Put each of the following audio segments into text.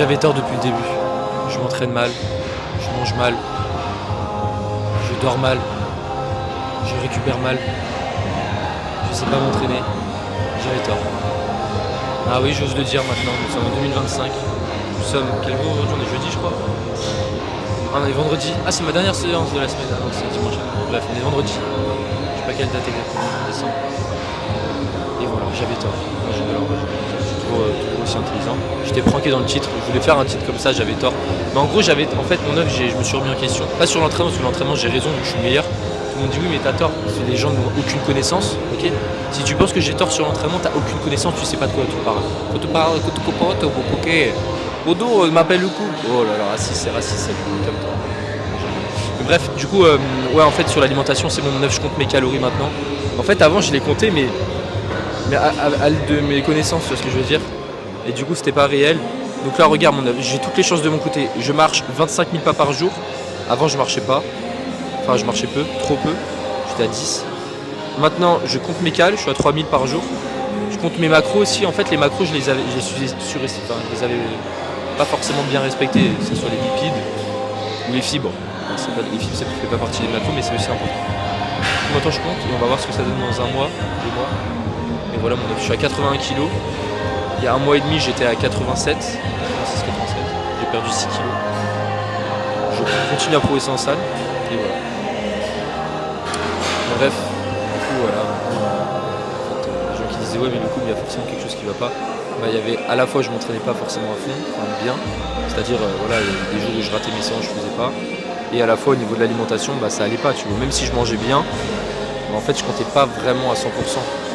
J'avais tort depuis le début. Je m'entraîne mal, je mange mal, je dors mal, je récupère mal, je sais pas m'entraîner. J'avais tort. Ah oui, j'ose le dire maintenant, nous sommes en 2025. Nous sommes, quel jour aujourd'hui? On est jeudi, je crois. Ah, on est vendredi. Ah, c'est ma dernière séance de la semaine. Ah non, c'est dimanche. Bref, on est vendredi. Je sais pas quelle date exactement, décembre. Et voilà, j'avais tort. Moi, toujours aussi intelligent. J'étais pranké dans le titre. Je voulais faire un titre comme ça, j'avais tort. Mais en gros, en fait, mon œuvre, je me suis remis en question. Pas sur l'entraînement, parce que l'entraînement, j'ai raison, je suis meilleur. Tout le monde dit oui, mais t'as tort. C'est des gens n'ont aucune connaissance, ok? Si tu penses que j'ai tort sur l'entraînement, t'as aucune connaissance, tu sais pas de quoi tu parles. Quand tu parles, quand tu comprends, t'es ok. Odo m'appelle le coup. Oh là là, raciste, c'est comme toi. Mais bref, du coup, ouais, en fait, sur l'alimentation, c'est mon œuvre, je compte mes calories maintenant. En fait, avant, je les comptais, mais à l'aide de mes connaissances, tu vois ce que je veux dire. Et du coup, c'était pas réel. Donc là, regarde mon œuvre, j'ai toutes les chances de mon côté. Je marche 25 000 pas par jour. Avant, je marchais pas. Enfin, je marchais peu, trop peu. J'étais à 10. Maintenant, je compte mes cales, je suis à 3000 par jour. Je compte mes macros aussi. En fait, les macros, je les avais pas forcément bien respectés, que ce soit les lipides ou les fibres. Les fibres, ça ne fait pas partie des macros, mais c'est aussi important. Maintenant, je compte et on va voir ce que ça donne dans un mois, 2 mois. Et voilà, je suis à 81 kg. Il y a un mois et demi, j'étais à 87, 86, 87. J'ai perdu 6 kg. Je continue à progresser en salle. Et voilà. Bref, du coup, voilà. En fait, les gens qui disaient ouais, mais du coup, il y a forcément quelque chose qui va pas. Bah, il y avait à la fois, je m'entraînais pas forcément à fond, enfin bien. C'est-à-dire, voilà, il y avait des jours où je ratais mes séances, je faisais pas. Et à la fois, au niveau de l'alimentation, bah, ça allait pas, tu vois. Même si je mangeais bien, bah, en fait, je comptais pas vraiment à 100%.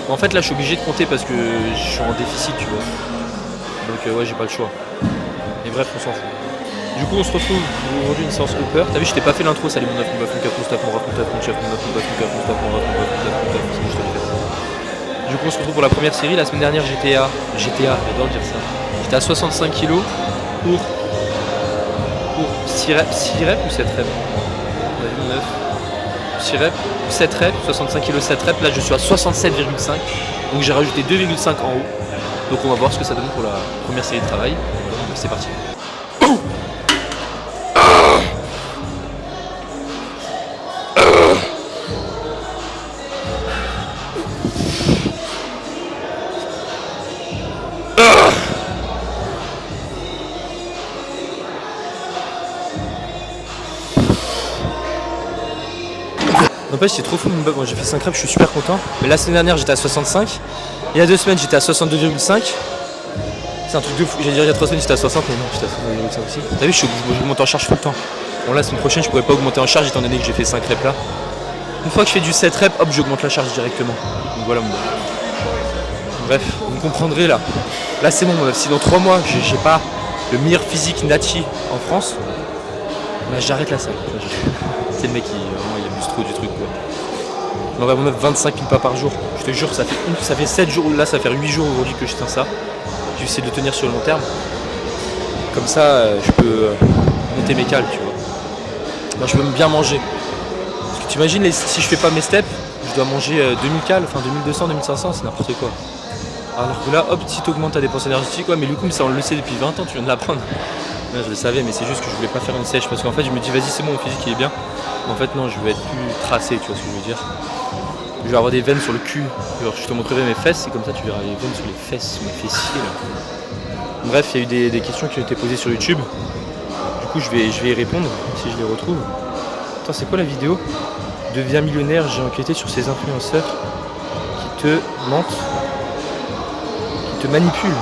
Mais en fait, là, je suis obligé de compter parce que je suis en déficit, tu vois. Donc, ouais, j'ai pas le choix. Et bref, on s'en fout. Du coup, on se retrouve aujourd'hui une séance Upper. T'as vu, je t'ai pas fait l'intro, ça, les mon 9, mon baf, mon 4, mon staff, mon raf, mon taf, mon chef, mon 9, mon baf, mon 4, mon staff, mon raf, mon baf, mon taf, mon taf, sinon je te l'ai fait. Du coup, on se retrouve pour la première série. La semaine dernière, j'adore dire ça. J'étais à 65 kg pour 6 reps, 6 reps ou 7 reps. On a vu 9. 6 reps, 7 reps, 65 kg, 7 reps. Là, je suis à 67,5. Donc, j'ai rajouté 2,5 en haut. Donc, on va voir ce que ça donne pour la première série de travail. C'est parti. N'empêche, c'est trop fou mon bug. Moi, j'ai fait 5 reps, je suis super content. Mais la semaine dernière, j'étais à 65. Il y a 2 semaines, j'étais à 62,5. C'est un truc de fou. J'allais dire il y a 3 semaines, j'étais à 60, mais non, j'étais à 62,5 aussi. T'as vu, je monte en charge tout le temps. Bon, là, la semaine prochaine, je pourrais pas augmenter en charge étant donné que j'ai fait 5 reps là. Une fois que je fais du 7 reps, hop, j'augmente la charge directement. Donc voilà mon bug. Bref, vous comprendrez là. Là, c'est bon, si dans 3 mois, j'ai pas le meilleur physique nati en France, bah, j'arrête la salle. C'est le mec qui vraiment il abuse trop du truc quoi. On va mon 25 000 pas par jour. Je te jure, ça fait 7 jours, là ça fait 8 jours aujourd'hui que je tiens ça. J'essaie de le tenir sur le long terme. Comme ça, je peux monter mes cales, tu vois. Moi, je peux bien manger. Parce que tu imagines, si je fais pas mes steps, je dois manger 2000 cales, enfin 2200, 2500, c'est n'importe quoi. Alors que là, hop, si tu augmentes ta dépense énergétique, ouais, mais Lucum, ça on le sait depuis 20 ans, tu viens de l'apprendre. Là, je le savais, mais c'est juste que je voulais pas faire une sèche parce qu'en fait, je me dis, vas-y, c'est bon, mon physique il est bien. Mais en fait, non, je veux être plus tracé, tu vois ce que je veux dire. Je vais avoir des veines sur le cul. Alors, je te montrerai mes fesses et comme ça, tu verras les veines sur les fesses, mes fessiers là. Bref, il y a eu des questions qui ont été posées sur YouTube. Du coup, je vais y répondre si je les retrouve. Attends, c'est quoi la vidéo? Deviens millionnaire, j'ai enquêté sur ces influenceurs qui te mentent, qui te manipulent.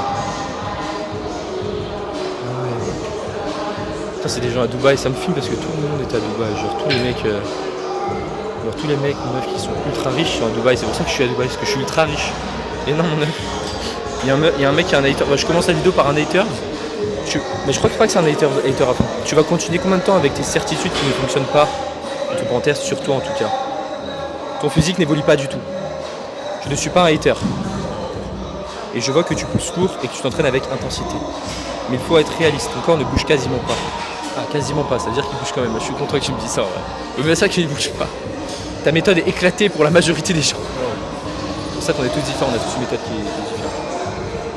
C'est des gens à Dubaï, ça me fume parce que tout le monde est à Dubaï, genre tous les mecs meufs qui sont ultra riches sont à Dubaï, c'est pour ça que je suis à Dubaï, parce que je suis ultra riche. Et non mon meuf, il y a un mec qui a un hater, je commence la vidéo par un hater, mais je crois pas que c'est un hater à fond. Tu vas continuer combien de temps avec tes certitudes qui ne fonctionnent pas, entre parenthèses, sur toi en tout cas. Ton physique n'évolue pas du tout. Je ne suis pas un hater. Et je vois que tu pousses lourd et que tu t'entraînes avec intensité. Mais il faut être réaliste, ton corps ne bouge quasiment pas. Ah, quasiment pas, ça veut dire qu'il bouge quand même. Je suis content que tu me dises ça, ouais. Mais c'est ça qu'il ne bouge pas. Ta méthode est éclatée pour la majorité des gens. C'est pour ça qu'on est tous différents, on a tous une méthode qui est différente.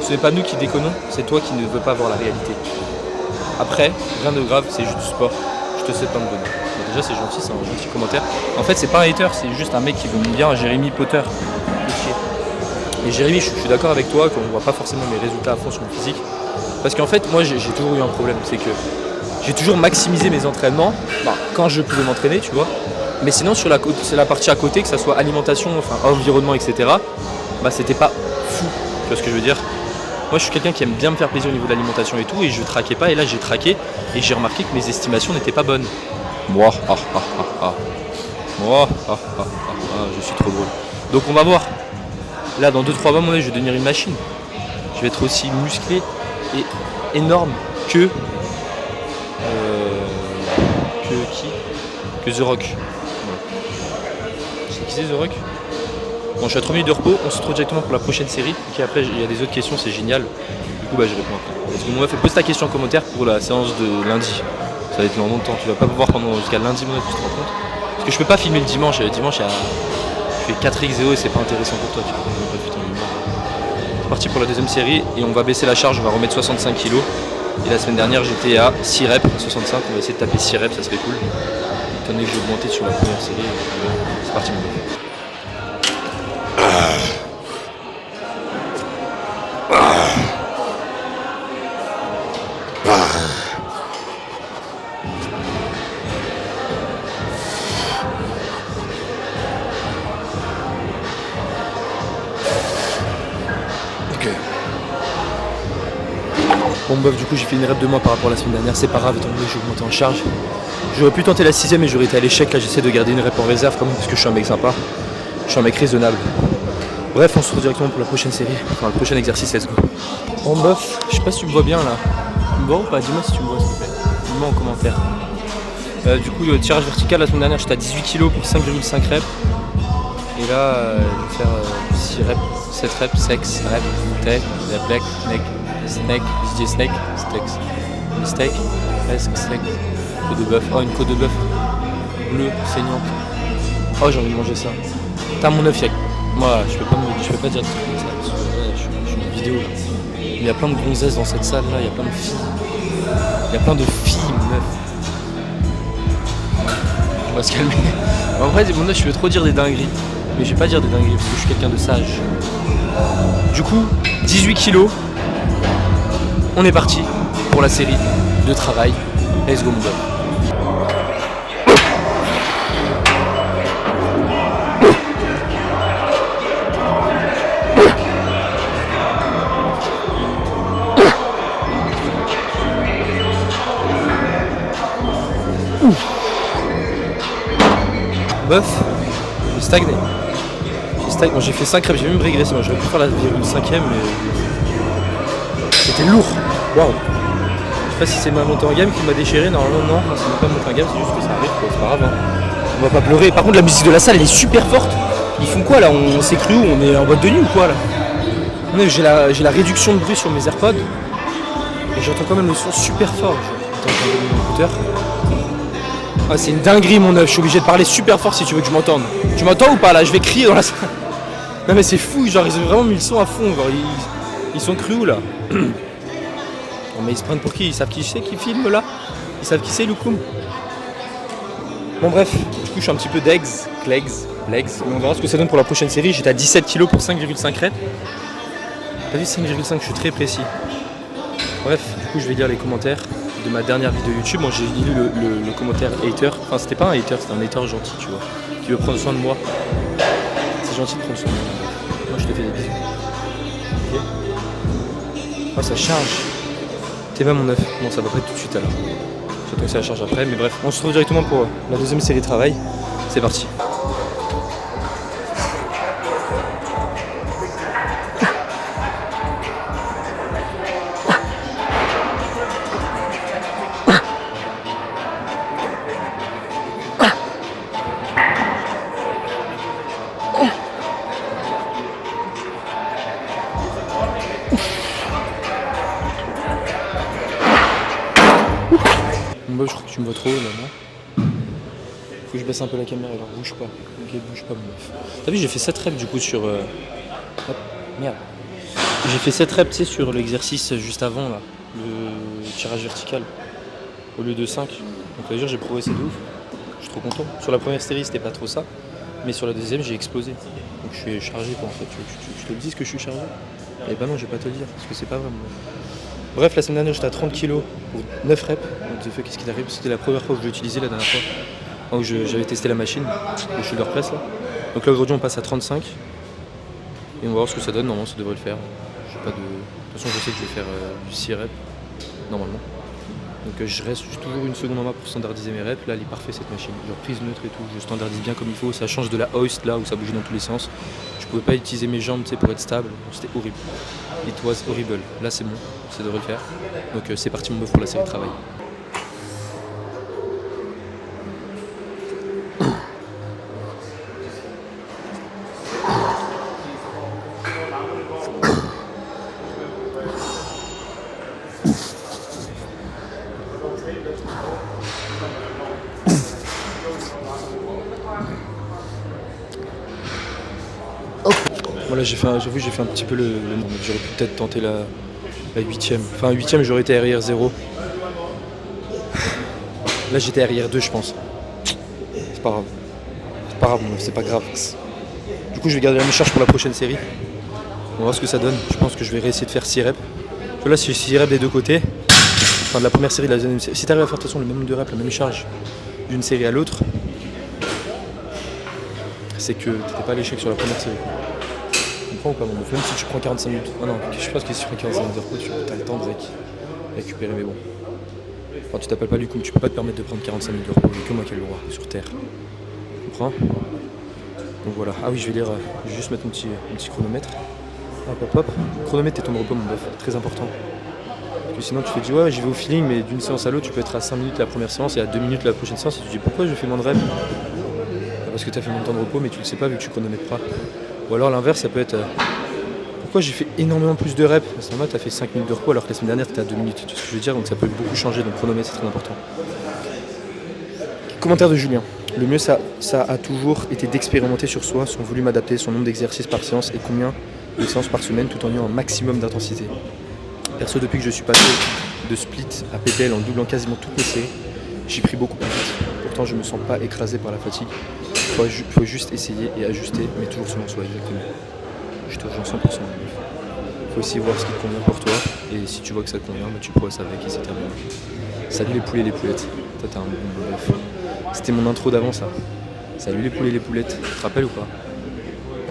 Ce n'est pas nous qui déconnons, c'est toi qui ne veux pas voir la réalité. Après, rien de grave, c'est juste du sport. Je te souhaite plein de bonheur. Bon, déjà, c'est gentil, c'est un gentil commentaire. En fait, c'est pas un hater, c'est juste un mec qui veut bien, Jérémy Potter. Et Jérémy, je suis d'accord avec toi qu'on voit pas forcément mes résultats à fond sur mon physique. Parce qu'en fait, moi, j'ai toujours eu un problème. C'est que j'ai toujours maximisé mes entraînements quand je pouvais m'entraîner, tu vois. Mais sinon, sur la partie à côté, que ça soit alimentation, enfin, environnement, etc., c'était pas fou. Tu vois ce que je veux dire? Moi, je suis quelqu'un qui aime bien me faire plaisir au niveau de l'alimentation et tout, et je traquais pas. Et là, j'ai traqué et j'ai remarqué que mes estimations n'étaient pas bonnes. Moi, je suis trop drôle. Donc, on va voir. Là, dans 2-3 mois, je vais devenir une machine. Je vais être aussi musclé et énorme que The Rock. C'est qui c'est The Rock? Bon, je suis à 3 minutes de repos, on se retrouve directement pour la prochaine série. Ok, après, il y a des autres questions, c'est génial. Du coup, je réponds après. Parce que mon meuf, pose ta question en commentaire pour la séance de lundi. Ça va être longtemps, tu vas pas pouvoir pendant jusqu'à lundi, mon meuf, tu te rends compte? Parce que je peux pas filmer le dimanche. Le dimanche, je fais 4XO et c'est pas intéressant pour toi, tu vois. C'est parti pour la deuxième série et on va baisser la charge, on va remettre 65 kg. Et la semaine dernière, j'étais à 6 reps, 65. On va essayer de taper 6 reps, ça serait cool. Étant donné que j'ai augmenté sur la première série, c'est parti, mon meuf. Bon bof, du coup j'ai fait une rep de moins par rapport à la semaine dernière, c'est pas grave étant donné que j'ai augmenté en charge. J'aurais pu tenter la 6ème mais j'aurais été à l'échec, là j'essaie de garder une rep en réserve quand même parce que je suis un mec sympa, je suis un mec raisonnable. Bref, on se retrouve directement pour la prochaine série, enfin le prochain exercice, let's go. Bon bof, je sais pas si tu me vois bien là. Tu me vois ou pas? Dis-moi si tu me vois s'il te plaît, dis-moi en commentaire. Du coup le tirage vertical la semaine dernière j'étais à 18 kg pour 5,5 reps. Et là je vais faire 6 reps, 7 reps, 6 reps, tech, black, neck. Snake, je dis snake, steak, steak, côte de bœuf, oh une côte de bœuf bleue, saignante. Oh j'ai envie de manger ça. T'as mon œuf, moi je peux pas dire des trucs comme ça, parce que là, je suis une vidéo là. Il y a plein de gonzesses dans cette salle là, il y a plein de filles. Il y a plein de filles, mon œuf. On va se calmer. En vrai mon œuf je veux trop dire des dingueries, mais je vais pas dire des dingueries parce que je suis quelqu'un de sage. Du coup, 18 kilos. On est parti pour la série de travail. Let's go mon gars. Bof, j'ai stagné. Bon, j'ai fait 5 reps, j'ai même régressé. Moi j'aurais pu faire la 5ème mais c'était lourd. Waouh. Je sais pas si c'est ma montée en gamme qui m'a déchiré, normalement non, c'est même pas montée en gamme, c'est juste que ça arrive, quoi. C'est pas grave, hein. On va pas pleurer. Par contre la musique de la salle elle est super forte. Ils font quoi là? On s'est cru où? On est en boîte de nuit ou quoi là? J'ai la réduction de bruit sur mes AirPods et j'entends quand même le son super fort. Attends, mon écouteur. Ah c'est une dinguerie mon œuf, je suis obligé de parler super fort si tu veux que je m'entende. Tu m'entends ou pas là? Je vais crier dans la salle. Non mais c'est fou, genre ils ont vraiment mis le son à fond, genre ils sont crus où là? Non mais ils se prennent pour qui? Ils savent qui c'est qui filme là? Ils savent qui c'est Loukoum? Bon bref, du coup je suis un petit peu legs, mais on verra ce que ça donne pour la prochaine série. J'étais à 17 kg pour 5,5 reps. T'as vu 5,5, je suis très précis. Bref, du coup je vais lire les commentaires de ma dernière vidéo YouTube. Moi j'ai lu le commentaire hater, enfin c'était pas un hater, c'était un hater gentil tu vois, qui veut prendre soin de moi. C'est gentil de prendre soin de moi. Moi je te fais des bisous. Ok. Oh ça charge. T'es pas mon œuf. Bon ça va pas être tout de suite alors. J'attends que ça charge après, mais bref, on se retrouve directement pour la deuxième série de travail. C'est parti. Moi je crois que tu me vois trop là, non? Faut que je baisse un peu la caméra, alors bouge pas. Ok, bouge pas mon meuf. T'as vu, j'ai fait 7 reps du coup sur... Hop, merde. J'ai fait 7 reps, tu sais, sur l'exercice juste avant là, le tirage vertical. au lieu de 5. Donc ça veut dire j'ai progressé de ouf. Je suis trop content. Sur la première série, c'était pas trop ça. Mais sur la deuxième, j'ai explosé. Donc je suis chargé quoi en fait. Je te le dis que je suis chargé. Et bah non, je vais pas te le dire, parce que c'est pas vrai. Bref, la semaine dernière, j'étais à 30 kg pour 9 reps. Donc qu'est-ce qui t'arrive? C'était la première fois que je l'ai utilisé la dernière fois. Donc j'avais testé la machine, le shoulder press là. Donc là aujourd'hui on passe à 35. Et on va voir ce que ça donne, normalement ça devrait le faire. J'ai pas de. De toute façon je sais que je vais faire du 6 reps, normalement. Donc je reste toujours une seconde en bas pour standardiser mes reps. Là elle est parfaite cette machine. Genre prise neutre et tout, je standardise bien comme il faut. Ça change de la hoist là où ça bougeait dans tous les sens. Je pouvais pas utiliser mes jambes pour être stable, c'était horrible. It was horrible. Là c'est bon, ça devrait le faire. Donc c'est parti mon meuf pour la série de travail. Voilà, j'ai fait un petit peu le j'aurais pu peut-être tenter la 8ème. Enfin 8ème j'aurais été arrière 0. Là j'étais arrière 2 je pense. C'est pas grave. C'est pas grave, c'est pas grave. Du coup je vais garder la même charge pour la prochaine série. On va voir ce que ça donne. Je pense que je vais réessayer de faire 6 reps. Là c'est 6 reps des deux côtés. Enfin de la première série, de la deuxième série. Si tu arrives à faire de toute façon le même nombre de reps, la même charge d'une série à l'autre, c'est que t'étais pas à l'échec sur la première série. Tu comprends ou pas mon meuf? Même si tu prends 45 minutes. Ah non, je pense que si tu prends 45 minutes de repos, tu as le temps de récupérer, mais bon. Enfin, tu t'appelles pas du coup, tu peux pas te permettre de prendre 45 minutes de repos, il n'y a que moi qui ai le droit sur Terre. Tu comprends? Donc voilà. Ah oui, je vais juste mettre un petit chronomètre. Hop hop hop. Chronomètre et ton repos mon meuf, très important. Parce que sinon tu te dis ouais j'y vais au feeling, mais d'une séance à l'autre tu peux être à 5 minutes la première séance et à 2 minutes la prochaine séance et tu te dis pourquoi je fais moins de reps? Parce que tu as fait moins de temps de repos mais tu le sais pas vu que tu chronomètres pas. Ou alors l'inverse ça peut être pourquoi j'ai fait énormément plus de reps? Parce que tu as fait 5 minutes de repos alors que la semaine dernière tu étais à 2 minutes, tu vois ce que je veux dire, donc ça peut beaucoup changer, donc chronomètre c'est très important. Commentaire de Julien. Le mieux ça a toujours été d'expérimenter sur soi, son volume adapté, son nombre d'exercices par séance et combien de séances par semaine tout en ayant un maximum d'intensité. Perso depuis que je suis passé de split à PPL en doublant quasiment toutes mes séries, j'ai pris beaucoup plus vite. Pourtant je me sens pas écrasé par la fatigue. Faut juste essayer et ajuster, mais toujours selon soi exactement. Je te rejoins 100%. Faut aussi voir ce qui te convient pour toi, et si tu vois que ça te convient, bah, tu progresses avec et c'est terminé. Salut les poulets, les poulettes. Toi t'as un bon bref. C'était mon intro d'avant ça. Salut les poulets, les poulettes. Tu te rappelles ou pas?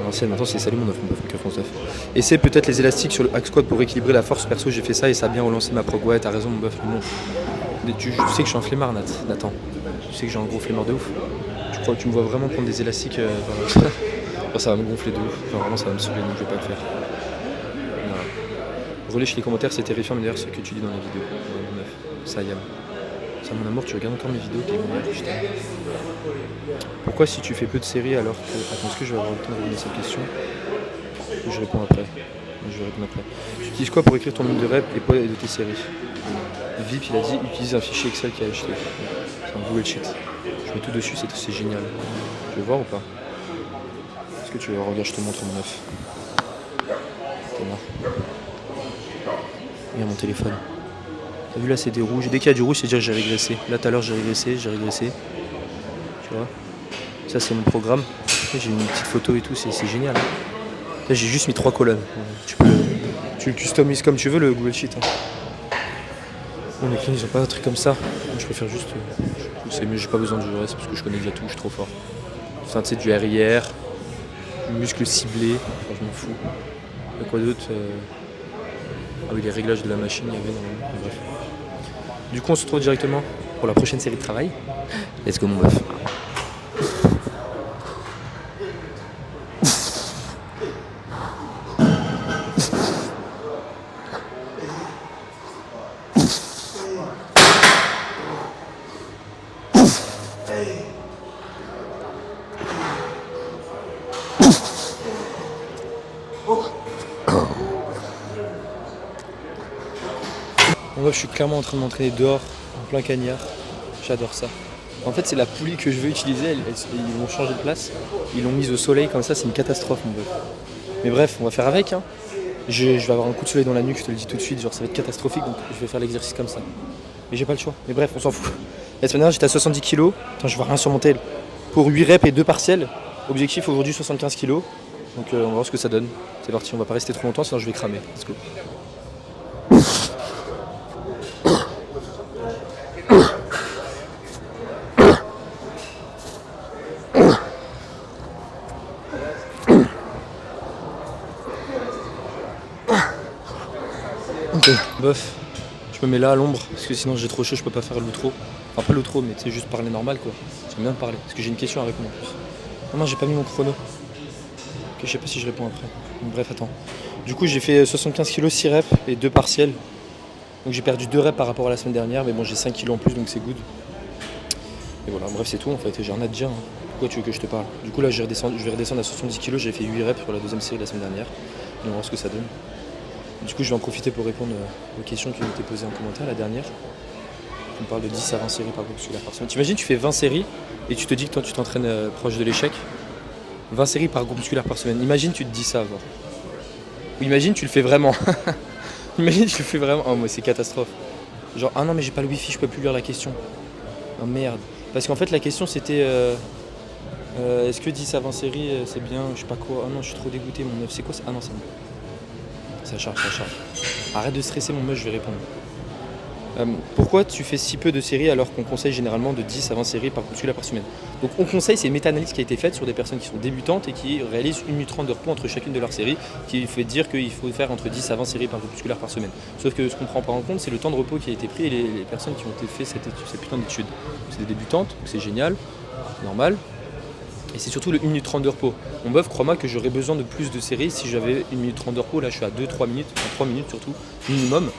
À l'ancienne, maintenant c'est salut mon œuf, mon œuf. Essaie peut-être les élastiques sur le hack squat pour équilibrer la force. Perso j'ai fait ça et ça a bien relancé ma prog. Ouais t'as raison mon bœuf, mais bon. Tu sais que je suis un flemmard Nathan. Tu sais que j'ai un gros flemmard de ouf. Tu crois que tu me vois vraiment prendre des élastiques ça va me gonfler de ouf. Enfin, vraiment ça va me saouler donc je vais pas le faire. Voilà. Relâche les commentaires, c'est terrifiant mais d'ailleurs ce que tu dis dans les vidéos. Mon œuf. Ça y est. Ça mon amour, tu regardes encore mes vidéos, t'es mon putain. Pourquoi si tu fais peu de séries alors que. Attends, est-ce que je vais avoir le temps de regarder cette question? Je réponds après. Tu utilises quoi pour écrire ton nombre de reps et poids de tes séries? Vip il a dit utilise un fichier Excel qu'il a acheté. C'est un Google Sheet. Je mets tout dessus, c'est génial. Tu veux voir ou pas? Est-ce que tu veux? Regarde, je te montre mon œuf. T'es là. Regarde mon téléphone. T'as vu là c'est des rouges. Dès qu'il y a du rouge c'est dire j'ai régressé. Là tout à l'heure j'ai régressé. Tu vois? Ça c'est mon programme. J'ai une petite photo et tout, c'est génial. Là j'ai juste mis 3 colonnes. Tu le customises comme tu veux le Google Sheet. Bon les clients ils ont pas un truc comme ça. Je préfère juste. C'est mieux, j'ai pas besoin du reste parce que je connais déjà tout, je suis trop fort. Enfin tu sais du RIR, du muscle ciblé, enfin, je m'en fous. Et quoi d'autre Ah oui les réglages de la machine il y avait normalement. Bref. Du coup on se retrouve directement pour la prochaine série de travail. Let's go mon meuf. Moi je suis clairement en train de m'entraîner dehors, en plein cagnard. J'adore ça. En fait c'est la poulie que je veux utiliser, ils vont changer de place. Ils l'ont mise au soleil comme ça, c'est une catastrophe mon gars. Mais bref, on va faire avec. Je vais avoir un coup de soleil dans la nuque, je te le dis tout de suite, genre ça va être catastrophique, donc je vais faire l'exercice comme ça. Mais j'ai pas le choix. Mais bref, on s'en fout. La semaine dernière, j'étais à 70 kg. Attends, je vois rien sur mon tel. Pour 8 reps et 2 partiels. Objectif aujourd'hui 75 kg. Donc on va voir ce que ça donne. C'est parti, on va pas rester trop longtemps, sinon je vais cramer. Let's go. Ok, bof. Je me mets là à l'ombre, parce que sinon j'ai trop chaud, je peux pas faire l'outro. Enfin pas l'outro, mais tu sais, juste parler normal quoi. J'aime bien parler, parce que j'ai une question à répondre en plus. Non, j'ai pas mis mon chrono. Ok, je sais pas si je réponds après. Donc, bref, attends. Du coup, j'ai fait 75 kg, 6 reps et 2 partiels. Donc j'ai perdu 2 reps par rapport à la semaine dernière, mais bon, j'ai 5 kg en plus, donc c'est good. Et voilà, bref, c'est tout en fait, j'ai rien à te dire. Hein. Pourquoi tu veux que je te parle? Du coup, là, je vais redescendre à 70 kg, j'ai fait 8 reps sur la deuxième série de la semaine dernière. Et on va voir ce que ça donne. Du coup, je vais en profiter pour répondre aux questions qui ont été posées en commentaire, la dernière. On parle de 10 à 20 séries par groupe musculaire par semaine. T'imagines, tu fais 20 séries et tu te dis que toi, tu t'entraînes proche de l'échec. 20 séries par groupe musculaire par semaine. Imagine, tu te dis ça, genre. Ou imagine, tu le fais vraiment. Imagine, tu le fais vraiment. Oh, moi, c'est catastrophe. Genre, ah non, mais j'ai pas le wifi, je peux plus lire la question. Oh merde. Parce qu'en fait, la question, c'était est-ce que 10 à 20 séries, c'est bien, je sais pas quoi. Ah non, je suis trop dégoûté, mon œuf. C'est quoi ça? Ah non, c'est bon. Ça charge, ça charge. Arrête de stresser, mon meuf, je vais répondre. Pourquoi tu fais si peu de séries alors qu'on conseille généralement de 10 à 20 séries par musculaire par semaine? Donc on conseille, c'est une méta-analyse qui a été faite sur des personnes qui sont débutantes et qui réalisent 1 minute 30 de repos entre chacune de leurs séries, qui fait dire qu'il faut faire entre 10 à 20 séries par musculaire par semaine. Sauf que ce qu'on prend pas en compte, c'est le temps de repos qui a été pris et les personnes qui ont fait cette putain d'étude. C'est des débutantes, donc c'est génial, normal. Et c'est surtout le 1 minute 30 de repos. Mon meuf, crois-moi que j'aurais besoin de plus de séries si j'avais 1 minute 30 de repos. Là, je suis à 2-3 minutes, enfin 3 minutes surtout, minimum.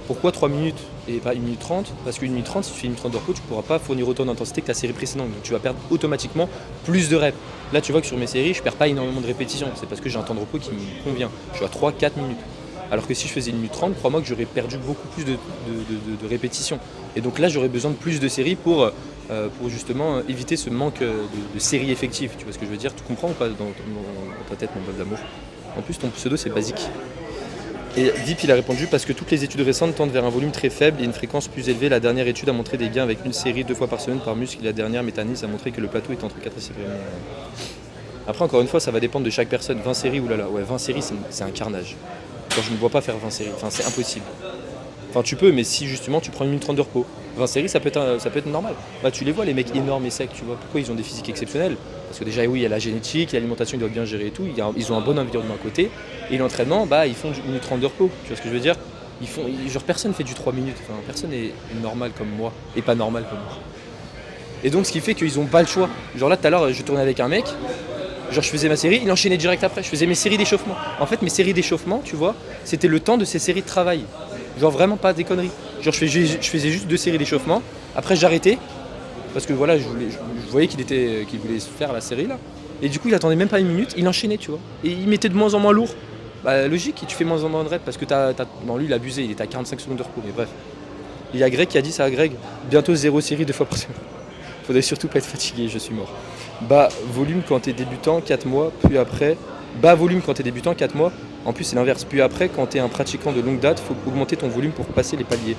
Pourquoi 3 minutes et pas 1 minute 30? Parce que 1 minute 30, si tu fais 1 minute 30 de repos, tu ne pourras pas fournir autant d'intensité que ta série précédente. Donc tu vas perdre automatiquement plus de reps. Là, tu vois que sur mes séries, je ne perds pas énormément de répétitions. C'est parce que j'ai un temps de repos qui me convient. Je suis à 3-4 minutes. Alors que si je faisais 1 minute 30, crois-moi que j'aurais perdu beaucoup plus de répétitions. Et donc là, j'aurais besoin de plus de séries pour justement éviter ce manque de séries effectives. Tu vois ce que je veux dire? Tu comprends ou pas dans ta tête, mon bœuf d'amour? En plus, ton pseudo, c'est basique. Et Vip, il a répondu parce que toutes les études récentes tendent vers un volume très faible et une fréquence plus élevée. La dernière étude a montré des gains avec une série 2 fois par semaine par muscle. Et la dernière méta-analyse a montré que le plateau est entre 4 et 6 séries. Après, encore une fois, ça va dépendre de chaque personne. 20 séries, oulala, ouais, 20 séries, c'est un carnage. Quand je ne me vois pas faire 20 séries, enfin, c'est impossible. Enfin, tu peux, mais si justement tu prends 1 minute 30 de repos. 20 séries, ça peut être normal. Bah, tu les vois, les mecs énormes et secs, tu vois. Pourquoi ils ont des physiques exceptionnels? Parce que déjà, oui, il y a la génétique, l'alimentation, ils doivent bien gérer et tout. Ils ont un bon environnement à côté. Et l'entraînement, bah, ils font du 1 minute 30 de repos. Tu vois ce que je veux dire? Genre, personne fait du 3 minutes. Enfin, personne est normal comme moi. Et pas normal comme moi. Et donc, ce qui fait qu'ils ont pas le choix. Genre là, tout à l'heure, je tournais avec un mec. Genre, je faisais ma série, il enchaînait direct après. Je faisais mes séries d'échauffement. En fait, mes séries d'échauffement, tu vois, c'était le temps de ces séries de travail. Genre vraiment pas des conneries. Genre je faisais juste 2 séries d'échauffement. Après j'arrêtais. Parce que voilà, je voyais qu'il voulait se faire la série là. Et du coup il attendait même pas 1 minute, il enchaînait, tu vois. Et il mettait de moins en moins lourd. Bah logique, tu fais moins en moins de reps parce que bon lui il a abusé, il était à 45 secondes de repos, mais bref. Il y a Greg qui a dit ça à Greg. Bientôt 0 série 2 fois par semaine. Faudrait surtout pas être fatigué, je suis mort. Bas volume quand t'es débutant, 4 mois, puis après. Bas volume quand t'es débutant, 4 mois. En plus, c'est l'inverse. Puis après, quand tu es un pratiquant de longue date, il faut augmenter ton volume pour passer les paliers.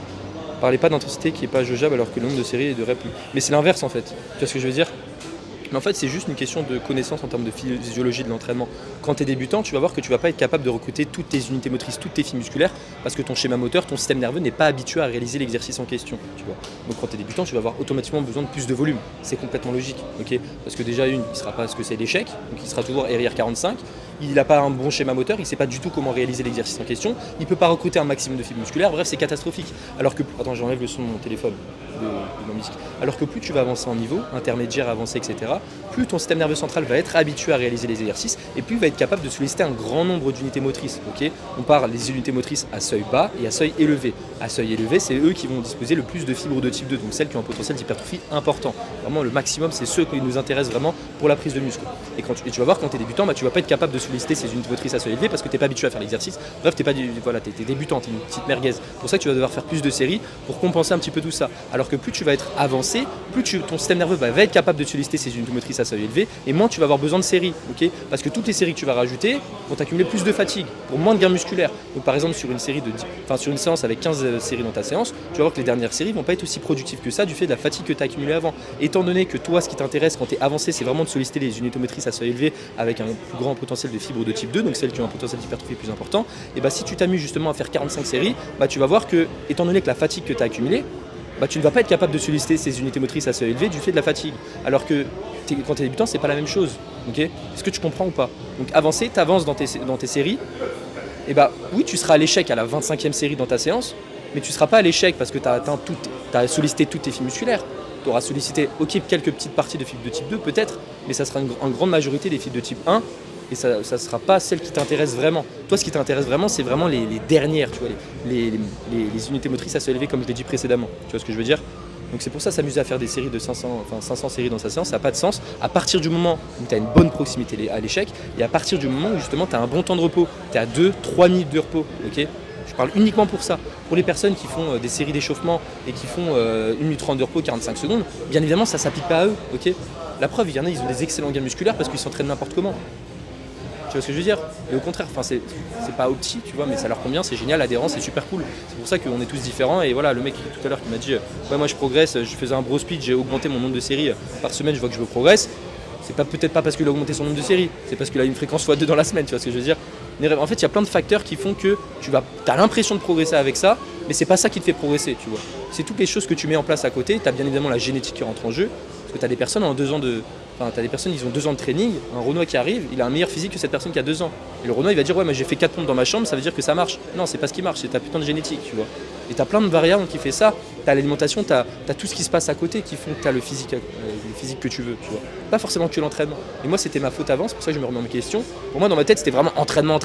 Parlez pas d'intensité qui n'est pas jaugeable alors que le nombre de séries et de reps. Mais c'est l'inverse en fait. Tu vois ce que je veux dire? Mais en fait, c'est juste une question de connaissance en termes de physiologie de l'entraînement. Quand tu es débutant, tu vas voir que tu vas pas être capable de recruter toutes tes unités motrices, toutes tes fibres musculaires, parce que ton schéma moteur, ton système nerveux n'est pas habitué à réaliser l'exercice en question. Tu vois. Donc quand tu es débutant, tu vas avoir automatiquement besoin de plus de volume. C'est complètement logique. Okay, parce que déjà, il ne sera pas ce que c'est l'échec, donc il sera toujours RIR 45. Il n'a pas un bon schéma moteur, il ne sait pas du tout comment réaliser l'exercice en question, il ne peut pas recruter un maximum de fibres musculaires, bref c'est catastrophique. Alors que, attends j'enlève le son de mon téléphone, de mon disque. Alors que plus tu vas avancer en niveau, intermédiaire, avancé, etc., plus ton système nerveux central va être habitué à réaliser les exercices et plus il va être capable de solliciter un grand nombre d'unités motrices. Okay, on parle des unités motrices à seuil bas et à seuil élevé. À seuil élevé, c'est eux qui vont disposer le plus de fibres de type 2, donc celles qui ont un potentiel d'hypertrophie important. Vraiment le maximum, c'est ceux qui nous intéressent vraiment pour la prise de muscle. Et tu vas voir quand tu es débutant, bah, tu ne vas pas être capable de solliciter solliciter ces unités motrices assez élevées parce que tu n'es pas habitué à faire l'exercice. Bref, t'es débutant, tu es une petite merguez. C'est pour ça que tu vas devoir faire plus de séries pour compenser un petit peu tout ça. Alors que plus tu vas être avancé, ton système nerveux va être capable de solliciter ces unités motrices à seuil élevé et moins tu vas avoir besoin de séries. Okay, parce que toutes les séries que tu vas rajouter vont t'accumuler plus de fatigue pour moins de gains musculaires. Donc par exemple sur une séance avec 15 séries dans ta séance, tu vas voir que les dernières séries vont pas être aussi productives que ça du fait de la fatigue que tu as accumulée avant. Étant donné que toi ce qui t'intéresse quand tu es avancé c'est vraiment de solliciter les unités motrices à seuil élevé avec un plus grand potentiel de fibres de type 2, donc celles qui ont un potentiel d'hypertrophie plus important, et bah si tu t'amuses justement à faire 45 séries, bah tu vas voir que étant donné que la fatigue que tu as accumulée, bah, tu ne vas pas être capable de solliciter ces unités motrices à seuil élevé du fait de la fatigue. Alors que quand tu es débutant, c'est pas la même chose. Okay, est-ce que tu comprends ou pas? Donc avancer, tu avances dans tes séries, et bah oui, tu seras à l'échec à la 25e série dans ta séance, mais tu ne seras pas à l'échec parce que tu as sollicité toutes tes fibres musculaires. Tu auras sollicité quelques petites parties de fibres de type 2 peut-être, mais ça sera une grande majorité des fibres de type 1. Et ça ne sera pas celle qui t'intéresse vraiment. Toi, ce qui t'intéresse vraiment, c'est vraiment les dernières, tu vois, les unités motrices à seuil élevé, comme je l'ai dit précédemment. Tu vois ce que je veux dire? Donc c'est pour ça s'amuser à faire des séries de 500 séries dans sa séance, ça n'a pas de sens. À partir du moment où tu as une bonne proximité à l'échec, et à partir du moment où justement tu as un bon temps de repos, tu es à 2-3 minutes de repos. Okay, je parle uniquement pour ça. Pour les personnes qui font des séries d'échauffement et qui font 1 minute 30 de repos, 45 secondes, bien évidemment ça ne s'applique pas à eux. Okay, la preuve, il y en a, ils ont des excellents gains musculaires parce qu'ils s'entraînent n'importe comment. Tu vois ce que je veux dire? Et au contraire, c'est pas opti, tu vois, mais ça leur convient, c'est génial, adhérent, c'est super cool. C'est pour ça qu'on est tous différents. Et voilà, le mec tout à l'heure qui m'a dit ouais, moi je progresse, je faisais un bro speed, j'ai augmenté mon nombre de séries par semaine, je vois que je progresse. C'est peut-être pas parce qu'il a augmenté son nombre de séries, c'est parce qu'il a une fréquence x2 dans la semaine, tu vois ce que je veux dire? En fait, il y a plein de facteurs qui font que tu as l'impression de progresser avec ça, mais c'est pas ça qui te fait progresser, tu vois. C'est toutes les choses que tu mets en place à côté. Tu as bien évidemment la génétique qui rentre en jeu, parce que tu as des personnes ils ont 2 ans de training, un Renoir qui arrive, il a un meilleur physique que cette personne qui a 2 ans. Et le Renoir il va dire ouais mais j'ai fait 4 pompes dans ma chambre, ça veut dire que ça marche. Non, c'est pas ce qui marche, c'est ta putain de génétique, tu vois. Et t'as plein de variables qui fait ça. T'as l'alimentation, t'as tout ce qui se passe à côté qui font que t'as le physique que tu veux, tu vois. Pas forcément que l'entraînement. Et moi c'était ma faute avant, c'est pour ça que je me remets en question. Pour moi dans ma tête c'était vraiment entraînement.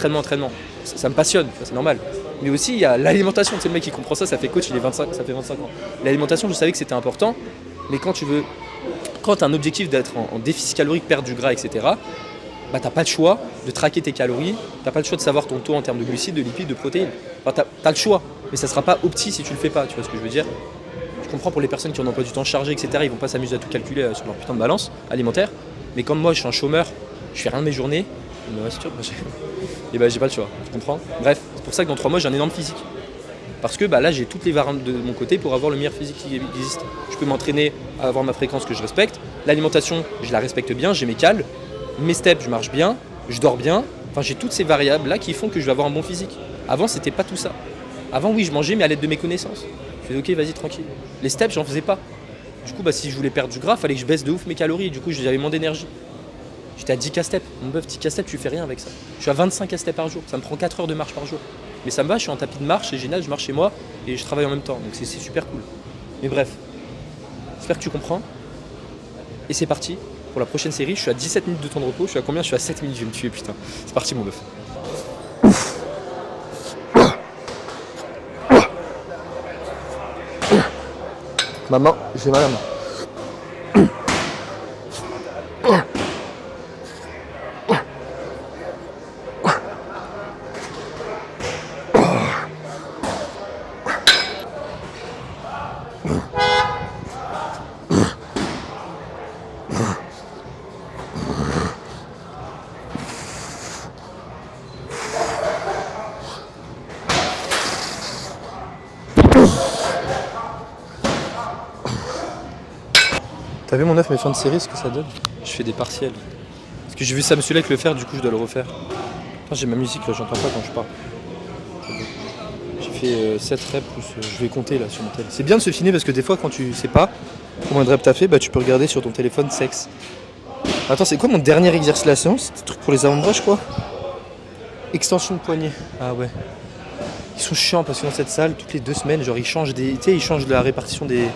Ça me passionne, c'est normal. Mais aussi il y a l'alimentation, tu sais le mec qui comprend ça, ça fait coach, ça fait 25 ans. L'alimentation je savais que c'était important, mais quand tu as un objectif d'être en déficit calorique, perdre du gras, etc., bah t'as pas le choix de traquer tes calories, t'as pas le choix de savoir ton taux en termes de glucides, de lipides, de protéines. Enfin, t'as le choix, mais ça sera pas opti si tu le fais pas, tu vois ce que je veux dire? Je comprends pour les personnes qui ont un emploi du temps chargé, etc., ils vont pas s'amuser à tout calculer sur leur putain de balance alimentaire, mais comme moi je suis un chômeur, je fais rien de mes journées, et bah j'ai pas le choix, tu comprends? Bref, c'est pour ça que dans 3 mois j'ai un énorme physique. Parce que là j'ai toutes les variantes de mon côté pour avoir le meilleur physique qui existe. Je peux m'entraîner à avoir ma fréquence que je respecte, l'alimentation je la respecte bien, j'ai mes cales, mes steps je marche bien, je dors bien, enfin j'ai toutes ces variables là qui font que je vais avoir un bon physique. Avant c'était pas tout ça. Avant oui je mangeais mais à l'aide de mes connaissances. Je faisais ok vas-y tranquille. Les steps j'en faisais pas. Du coup si je voulais perdre du gras, fallait que je baisse de ouf mes calories, du coup j'avais moins d'énergie. J'étais à 10K steps, mon bœuf 10K steps tu fais rien avec ça. Je suis à 25K steps par jour, ça me prend 4 heures de marche par jour. Mais ça me va, je suis en tapis de marche, c'est génial, je marche chez moi et je travaille en même temps, donc c'est super cool. Mais bref, j'espère que tu comprends. Et c'est parti pour la prochaine série, je suis à 17 minutes de temps de repos, je suis à combien? Je suis à 7 minutes, je vais me tuer putain. C'est parti mon bœuf. Maman, j'ai mal à la main. T'as vu mon œuf, mes fins de série, ce que ça donne? Je fais des partiels. Parce que j'ai vu Sam Sulek le faire, du coup je dois le refaire. Enfin, j'ai ma musique là, j'entends pas quand je parle. J'ai fait 7 reps plus je vais compter là sur mon téléphone. C'est bien de se filmer parce que des fois quand tu sais pas combien de reps t'as fait, bah tu peux regarder sur ton téléphone sexe. Attends, c'est quoi mon dernier exercice de la séance? C'est un truc pour les avant-bras je crois. Extension de poignet. Ah ouais. Ils sont chiants parce que dans cette salle, toutes les 2 semaines, genre ils changent la répartition des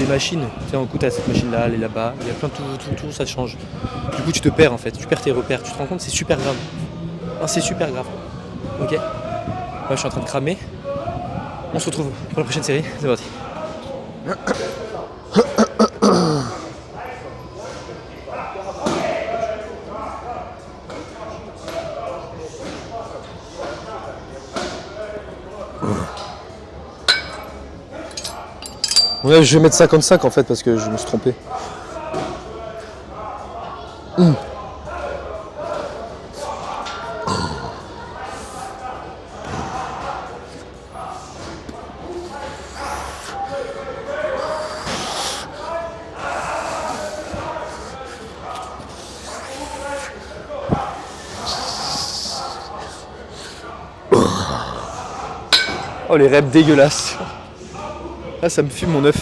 machines. Tu sais, en coup, t'as cette machine-là, elle est là-bas. Il y a plein de tout, ça change. Du coup, tu te perds en fait. Tu perds tes repères. Tu te rends compte, c'est super grave. Non, c'est super grave. Ok. Là, je suis en train de cramer. On se retrouve pour la prochaine série. C'est parti. Ouais, je vais mettre 55 en fait parce que je me suis trompé. Oh les reps dégueulasses. Là ça me fume mon œuf.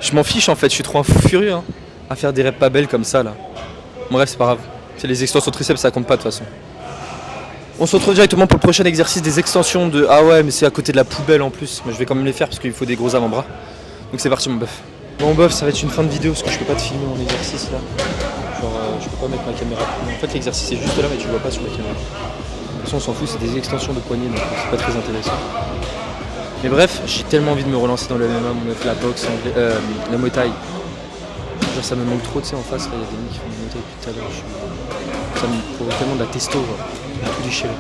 Je m'en fiche en fait, je suis trop un fou furieux hein, à faire des reps pas belles comme ça là. Bon bref c'est pas grave. C'est les extensions triceps, ça compte pas de toute façon. On se retrouve directement pour le prochain exercice des extensions de... Ah ouais mais c'est à côté de la poubelle en plus. Mais je vais quand même les faire parce qu'il faut des gros avant-bras. Donc c'est parti mon bœuf. Bon bœuf ça va être une fin de vidéo parce que je peux pas te filmer mon exercice là. Genre je peux pas mettre ma caméra. En fait l'exercice est juste là mais tu le vois pas sur la caméra. De toute façon on s'en fout, c'est des extensions de poignets donc c'est pas très intéressant. Mais bref, j'ai tellement envie de me relancer dans le MMA, mon œuf, la boxe, la Muay Thai. Genre ça me manque trop, tu sais, en face, là, il y a des mecs qui font du Muay Thai depuis tout à l'heure. Ça me pourrait tellement de la testo, genre. Tout déchiré.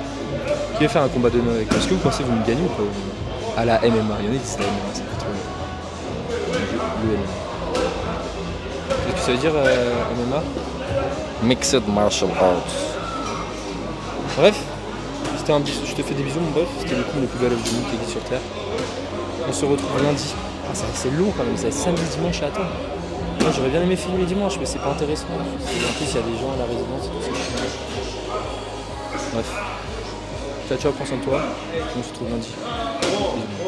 Qui va faire un combat de MMA avec moi? Est-ce que vous pensez que vous me gagnez ou pas? À la MMA, il y en a qui disent la MMA, ça fait trop bien. Le MMA. Qu'est-ce que ça veut dire MMA? Mixed Martial Arts. Bref. Je te fais des bisous mon bœuf, c'était le coup le plus bel œuf du monde qui existe sur Terre. On se retrouve lundi. Ah, c'est long quand même, c'est samedi, dimanche à attendre. Moi j'aurais bien aimé filmer dimanche mais c'est pas intéressant. En plus il y a des gens à la résidence et tout ça. Bref. Ciao ciao, prends soin de toi. On se retrouve lundi. Bisous.